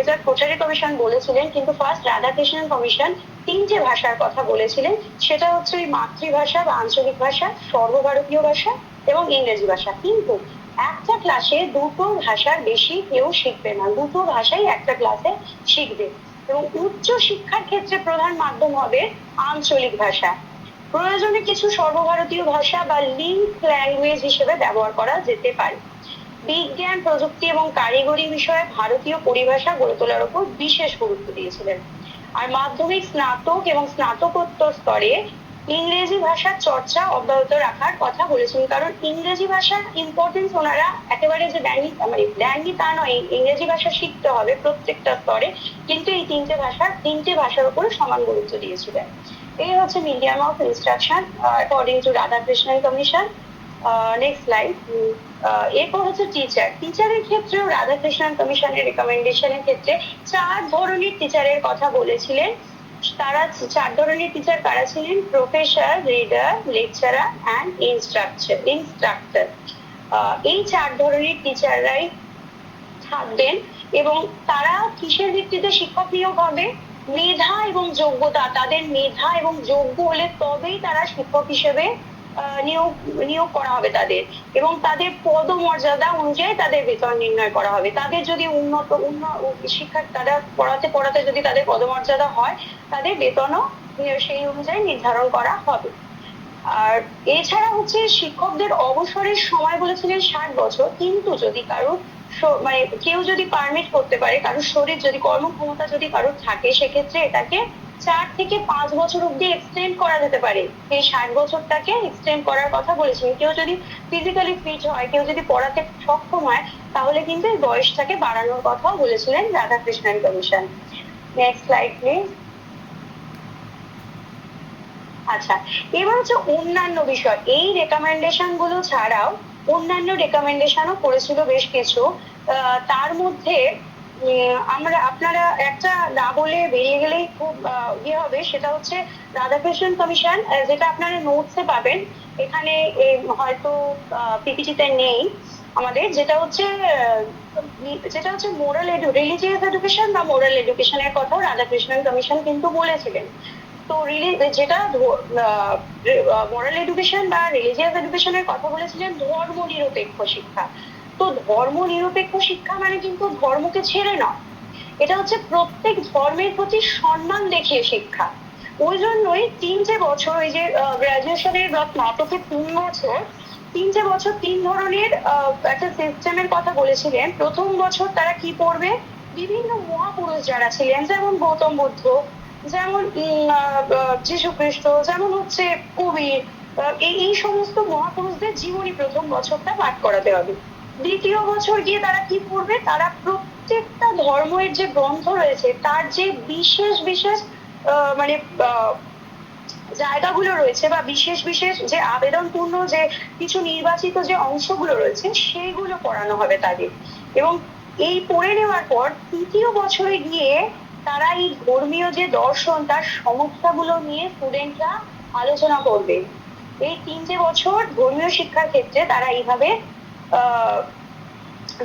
এটা কোঠারি কমিশন বলেছিলেন, কিন্তু ফার্স্ট রাধাকৃষ্ণন কমিশন 3টে ভাষার কথা বলেছিলেন। সেটা হচ্ছে ওই মাতৃভাষা বা আঞ্চলিক ভাষা, সর্বভারতীয় ভাষা এবং ইংরেজি ভাষা। কিন্তু একটা ক্লাসে 2টো ভাষার বেশি কেউ শিখবে না, 2টো ভাষাই একটা ক্লাসে শিখবে। এবং উচ্চ শিক্ষার ক্ষেত্রে প্রধান মাধ্যম হবে আঞ্চলিক ভাষা। প্রয়োজনে কিছু সর্বভারতীয় ভাষা বা লিঙ্ক ল্যাঙ্গুয়েজ হিসেবে ব্যবহার করা যেতে পারে। বিজ্ঞান, প্রযুক্তি এবং কারিগরি বিষয়ে ভারতীয় পরিভাষা গড়ে তোলার উপর বিশেষ গুরুত্ব দিয়েছিলেন। আর মাধ্যমিক, স্নাতক এবং স্নাতকোত্তর স্তরে ইংরেজি ভাষার চর্চা অব্যাহত রাখার কথা বলেছেন। কারণ ইংরেজি ভাষার ইম্পর্টেন্স ওনারা একেবারে যে দেননি তা নয়, ইংরেজি ভাষা শিখতে হবে প্রত্যেকটা স্তরে, কিন্তু এই 3টে ভাষার উপরে সমান গুরুত্ব দিয়েছিলেন। এই হচ্ছে medium of instruction according to Radhakrishnan commission. Next slide. এরপর হচ্ছে টিচারের ক্ষেত্রেও রাধাকৃষ্ণন কমিশনের রেকমেন্ডেশনের ক্ষেত্রে 4 ধরনের টিচারের কথা বলেছিলেন। তারা 4 ধরনের টিচার কারা ছিলেন? Professor, reader, lecturer and instructor. এই 4 ধরনের টিচাররাই থাকবেন। এবং তারা কিসের ভিত্তিতে শিক্ষক নিয়োগ হবে? মেধা এবং যোগ্যতা। তাদের মেধা এবং যোগ্য হলে তবেই তারা শিক্ষক হিসেবে নিয়োগ করা হবে তাদের, এবং তাদের পদমর্যাদা অনুযায়ী তাদের বেতন নির্ণয় করা হবে। তাদের যদি উন্নত শিক্ষা, তারা পড়াতে যদি তাদের পদমর্যাদা হয়, তাদের বেতনও সেই অনুযায়ী নির্ধারণ করা হবে। আর এছাড়া হচ্ছে শিক্ষকদের অবসরের সময় বলেছিলেন 60 বছর, কিন্তু যদি কারোর কেউ যদি পারমিট করতে পারে, কারোর শরীর যদি কর্মক্ষমতা যদি কারোর থাকে, সেক্ষেত্রে এটাকে 4 থেকে 5 বছর অব্দি এক্সটেন্ড করা যেতে পারে। এই 60 বছরটাকে এক্সটেন্ড করার কথা বলেছিলেন। কেউ যদি ফিজিক্যালি ফিট হয়, কেউ যদি পড়াতে সক্ষম হয়, তাহলে কিন্তু এই বয়সটাকে বাড়ানোর কথাও বলেছিলেন Radhakrishnan commission. Next slide please. আচ্ছা, এবার হচ্ছে অন্যান্য বিষয়। এই রেকমেন্ডেশন গুলো ছাড়াও অন্যান্য রেকমেন্ডেশনও করেছিল বেশ কিছু। তার মধ্যে আপনারা একটা না বলে বেরিয়ে গেলেই খুব হবে, সেটা হচ্ছে রাধাকৃষ্ণন কমিশন, যেটা আপনারা নোটসে পাবেন, এখানে হয়তো পিপিটিতে নেই আমাদের, যেটা হচ্ছে রিলিজিয়াস এডুকেশন বা মোরাল এডুকেশনের কথাও রাধাকৃষ্ণন কমিশন কিন্তু বলেছিলেন। তো যেটা মোরাল এডুকেশন বা রিলিজিয়াস এডুকেশনের কথা বলেছিলেন ধর্ম নিরপেক্ষ শিক্ষা। তো ধর্ম নিরপেক্ষ শিক্ষা মানে কিন্তু ধর্মকে ছেড়ে নয়, এটা হচ্ছে প্রত্যেক ধর্মের প্রতি সম্মান দেখিয়ে শিক্ষা। ওই জন্যই 3টে বছর, ওই যে গ্রাজুয়েশনের বা স্নাতকের 3 বছর, 3টে বছর 3 ধরনের একটা সিস্টেমের কথা বলেছিলেন। প্রথম বছর তারা কি পড়বে? বিভিন্ন মহাপুরুষ যারা ছিলেন, যেমন গৌতম বুদ্ধ, যেমন যীশু খ্রিস্ট, যেমন হচ্ছে কবির, এই সমস্ত মহাপুরুষদের জীবনী প্রথম বছরটা পাঠ করাতে হবে। দ্বিতীয় বছর গিয়ে তারা কি পড়বে? তারা প্রত্যেকটা ধর্মের যে গ্রন্থ রয়েছে তার যে বিশেষ বিশেষ মানে জায়গাগুলো রয়েছে, বা বিশেষ বিশেষ যে আবেদনপূর্ণ যে কিছু নির্বাচিত যে অংশগুলো রয়েছে, সেইগুলো পড়ানো হবে তাদের। এবং এই পড়ে নেওয়ার পর তৃতীয় বছরে গিয়ে তারা এই ধর্মীয় যে দর্শন, তার সমস্যাগুলো নিয়ে স্টুডেন্টরা আলোচনা করবে। এই 3টে বছর ধর্মীয় শিক্ষার ক্ষেত্রে তারা এইভাবে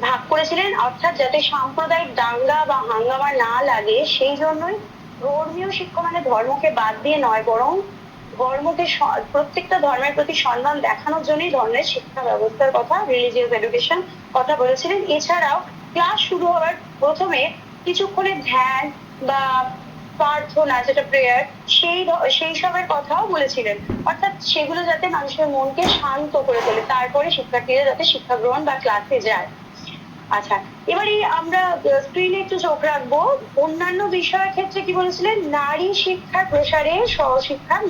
ভাগ করেছিলেন, অর্থাৎ যাতে সাম্প্রদায়িক দাঙ্গা বা হাঙ্গামা না লাগে সেই জন্যই ধর্মীয় শিক্ষা মানে ধর্মকে বাদ দিয়ে নয়, বরং ধর্মকে প্রত্যেকটা ধর্মের প্রতি সম্মান দেখানোর জন্যই ধর্মের শিক্ষা ব্যবস্থার কথা, রিলিজিয়াস এডুকেশন কথা বলেছিলেন। এছাড়াও ক্লাস শুরু হওয়ার প্রথমে কিছুক্ষণের ধ্যান বা প্রার্থনা, যেটা প্রেয়ার, সেই সবের কথাও বলেছিলেন। অর্থাৎ সেগুলো যাতে মানুষের মনকে শান্ত করে তোলে, তারপরে শিক্ষার্থীরা যাতে শিক্ষা গ্রহণ বা ক্লাসে যায়। আচ্ছা, এবারে আমরা স্ক্রিনে একটু চোখ রাখবো। অন্যান্য বিষয়ের ক্ষেত্রে কি বলেছিলেন? নারী শিক্ষার প্রসারে সহশিক্ষার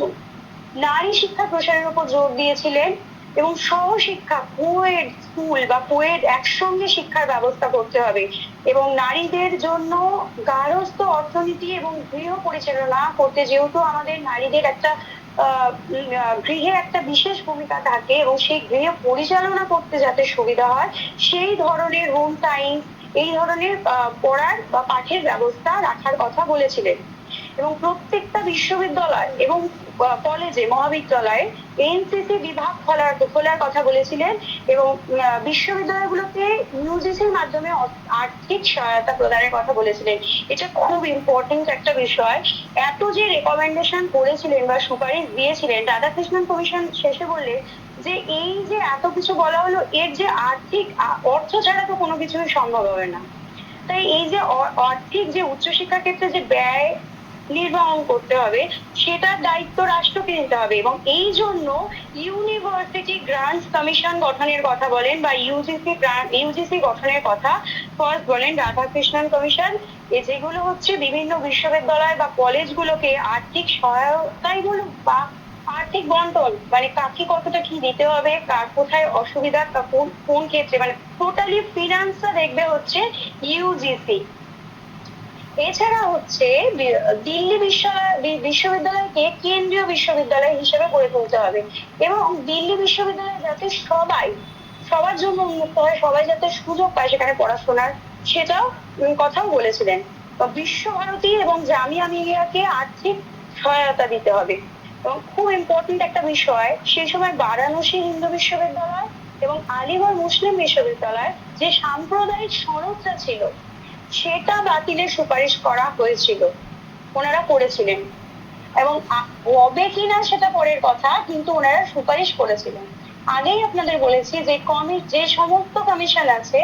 নারী শিক্ষা প্রসারের উপর জোর দিয়েছিলেন এবং সহশিক্ষা, কোয়েড স্কুল বা কোয়েড একসঙ্গে শিক্ষার ব্যবস্থা করতে হবে এবং নারীদের জন্য গার্হস্থ্য অর্থনীতি এবং গৃহ পরিচালনা করতে, যেহেতু আমাদের নারীদের একটা গৃহে একটা বিশেষ ভূমিকা থাকে এবং সেই গৃহ পরিচালনা করতে যাতে সুবিধা হয়, সেই ধরনের হোম সায়েন্স, এই ধরনের পড়ার বা পাঠের ব্যবস্থা রাখার কথা বলেছিলেন। এবং প্রত্যেকটা বিশ্ববিদ্যালয় এবং কলেজে, মহাবিদ্যালয়ে এনসিসি বিভাগ খোলার কথা বলেছিলেন এবং বিশ্ববিদ্যালয়গুলোতে ইউজিসির মাধ্যমে আর্থিক সহায়তা প্রদানের কথা বলেছিলেন। এটা খুব ইম্পর্টেন্ট একটা বিষয়। এত যে রেকমেন্ডেশন করেছিলেন বা সুপারিশ দিয়েছিলেন, রাধাকৃষ্ণন কমিশন শেষে বললে যে এই যে এত কিছু বলা হলো, এর যে আর্থিক অর্থ ছাড়া তো কোনো কিছুই সম্ভব হবে না। তাই এই যে আর্থিক যে উচ্চশিক্ষার ক্ষেত্রে যে ব্যয় নির্বাহন করতে হবে, সেটার দায়িত্ব রাষ্ট্রকে নিতে হবে এবং এই জন্য ইউনিভার্সিটি গ্রান্টস কমিশন গঠনের কথা বলেন বা ইউজিসি গঠনের কথা ফার্স্ট বলেন রাধাকৃষ্ণন কমিশন। যেগুলো হচ্ছে বিভিন্ন বিশ্ববিদ্যালয় বা কলেজগুলোকে আর্থিক সহায়তাই বলুন বা আর্থিক বন্টন, মানে কাকে কতটা কি দিতে হবে, কার কোথায় অসুবিধা, কোন ক্ষেত্রে, মানে টোটালি ফিনান্সটা দেখবে হচ্ছে ইউজিসি। এছাড়া হচ্ছে দিল্লি বিশ্ববিদ্যালয়কে কেন্দ্রীয় বিশ্ববিদ্যালয় হিসেবে গড়ে তুলতে হবে এবং দিল্লি বিশ্ববিদ্যালয় যাতে সবার জন্য উন্মুক্ত হয়, সবাই যাতে সুযোগ পায় সেখানে পড়াশোনার, সেটাও কথাও বলেছিলেন। বিশ্বভারতী এবং জামিয়া মিলিয়াকে আর্থিক সহায়তা দিতে হবে এবং খুব ইম্পর্টেন্ট একটা বিষয়, সেই সময় বারাণসী হিন্দু বিশ্ববিদ্যালয় এবং আলিগড় মুসলিম বিশ্ববিদ্যালয় যে সাম্প্রদায়িক সনদটা ছিল সেটা বাতিলের সুপারিশ করা হয়েছিল, ওনারা করেছিলেন এবং হবে কিনা সেটা পরের কথা, কিন্তু ওনারা সুপারিশ করেছিলেন। আগেই আপনাদের বলেছি যে যে সমস্ত কমিশন আছে,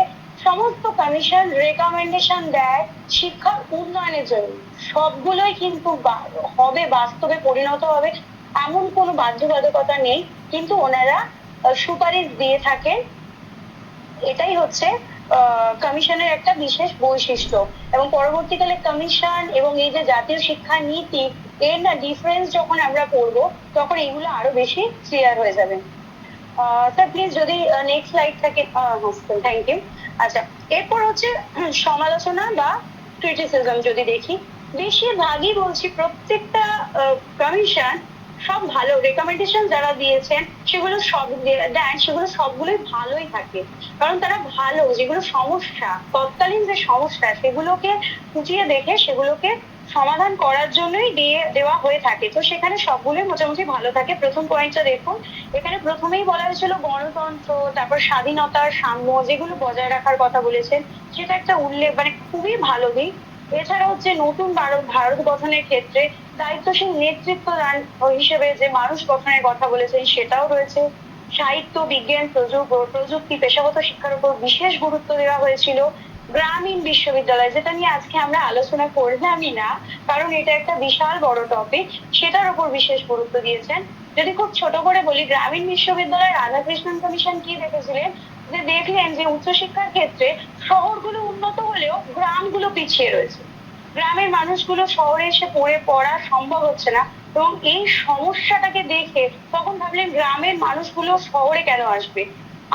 সমস্ত কমিশন রেকমেন্ডেশন দেয় শিক্ষার উন্নয়নের জন্য, সবগুলোই কিন্তু হবে, বাস্তবে পরিণত হবে এমন কোনো বাধ্যবাধকতা নেই, কিন্তু ওনারা সুপারিশ দিয়ে থাকেন। এটাই হচ্ছে কমিশনের একটা বিশেষ বৈশিষ্ট্য এবং পরবর্তীকালে কমিশন এবং এই যে জাতীয় শিক্ষা নীতি, এর না ডিফারেন্স যখন আমরা পড়বো তখন এগুলো আরো বেশি ক্লিয়ার হয়ে যাবে। স্যার প্লিজ যদি নেক্সট স্লাইড থাকে। Thank you. আচ্ছা, এরপর হচ্ছে সমালোচনা বা ক্রিটিসিজম যদি দেখি, বেশিরভাগই বলছি প্রত্যেকটা কমিশন সব ভালো রেকমেন্ডেশন যারা দিয়েছেন সেগুলো সেগুলো সবগুলোই ভালোই থাকে, কারণ তারা ভালো, যেগুলো সমস্যা, তৎকালীন যে সমস্যা সেগুলোকে খুঁটিয়ে দেখে সেগুলোকে সমাধান করার জন্যই দেওয়া হয়ে থাকে। তো সেখানে সবগুলোই মোটামুটি ভালো থাকে। প্রথম পয়েন্টটা দেখুন, এখানে প্রথমেই বলা হয়েছিল গণতন্ত্র, তারপর স্বাধীনতার সাম্য, যেগুলো বজায় রাখার কথা বলেছেন, সেটা একটা উল্লেখ, মানে খুবই ভালো দিক। এছাড়া হচ্ছে নতুন ভারত গঠনের ক্ষেত্রে দায়িত্বশীল নেতৃত্ব দান হিসেবে যে মানুষ গঠনের কথা বলেছেন সেটাও রয়েছে। সাহিত্য, বিজ্ঞান, প্রযুক্তি, পেশাগত শিক্ষার উপর বিশেষ গুরুত্ব দেওয়া হয়েছিল। গ্রামীণ বিশ্ববিদ্যালয়, যেটা নিয়ে আজকে আমরা আলোচনা করলামই না, কারণ এটা একটা বিশাল বড় টপিক, সেটার উপর বিশেষ গুরুত্ব দিয়েছেন। যদি খুব ছোট করে বলি, গ্রামীণ বিশ্ববিদ্যালয় রাধাকৃষ্ণন কমিশন কি দেখেছিলেন, যে দেখলেন যে উচ্চশিক্ষার ক্ষেত্রে শহরগুলো উন্নত হলেও গ্রামগুলো পিছিয়ে রয়েছে, গ্রামের মানুষগুলো শহরে এসে পড়া সম্ভব হচ্ছে না এবং এই সমস্যাটাকে দেখে তখন ভাবলেন গ্রামের মানুষগুলো শহরে কেন আসবে,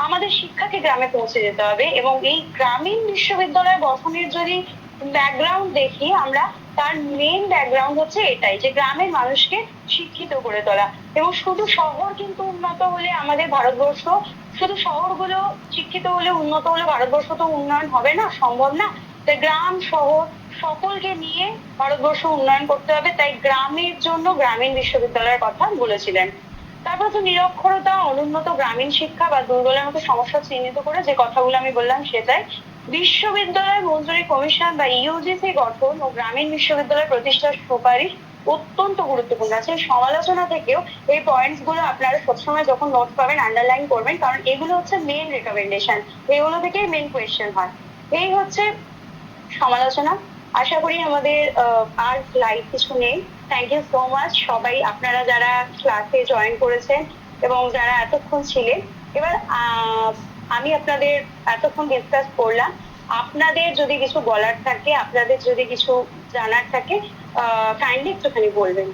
আমাদের শিক্ষাকে গ্রামে পৌঁছে যেতে হবে। এবং এই গ্রামীণ বিশ্ববিদ্যালয় গঠনের যদি ব্যাকগ্রাউন্ড দেখি আমরা, তার মেইন ব্যাকগ্রাউন্ড হচ্ছে এটাই, যে গ্রামের মানুষকে শিক্ষিত করে তোলা। এবং শুধু শহর কিন্তু উন্নত হলে আমাদের ভারতবর্ষ, শুধু শহরগুলো শিক্ষিত হলে উন্নত হলে ভারতবর্ষ তো উন্নয়ন হবে না, সম্ভব না। তাই গ্রাম শহর সকলকে নিয়ে ভারতবর্ষ উন্নয়ন করতে হবে, তাই গ্রামের জন্য গ্রামীণ বিশ্ববিদ্যালয়ের কথা বলেছিলেন। তারপর তো নিরক্ষরতা, অনুন্নত গ্রামীণ শিক্ষা বা দুর্বলের মতো সমস্যা চিহ্নিত করে যে কথাগুলো আমি বললাম সেটাই। বিশ্ববিদ্যালয় মঞ্জুরি কমিশন বা ইউজিসি গঠন ও গ্রামীণ বিশ্ববিদ্যালয় প্রতিষ্ঠার সুপারিশ অত্যন্ত গুরুত্বপূর্ণ আছে। সমালোচনা থেকেও এই পয়েন্টস গুলো আপনারা সবসময় যখন নোট পাবেন আন্ডারলাইন করবেন, কারণ এগুলো হচ্ছে মেন রেকমেন্ডেশন, এগুলো থেকে মেন কোয়েশ্চেন হয়। এই হচ্ছে সমালোচনা। আশা করি আমাদের আর লাইভ কিছু নেই। থ্যাংক ইউ সো মাচ সবাই, আপনারা যারা ক্লাসে জয়েন করেছেন এবং যারা এতক্ষণ ছিলেন। এবার আমি আপনাদের এতক্ষণ ডিসকাস করলাম, আপনাদের যদি কিছু বলার থাকে, আপনাদের যদি কিছু জানার থাকে, কাইন্ডলি একটুখানি বলবেন।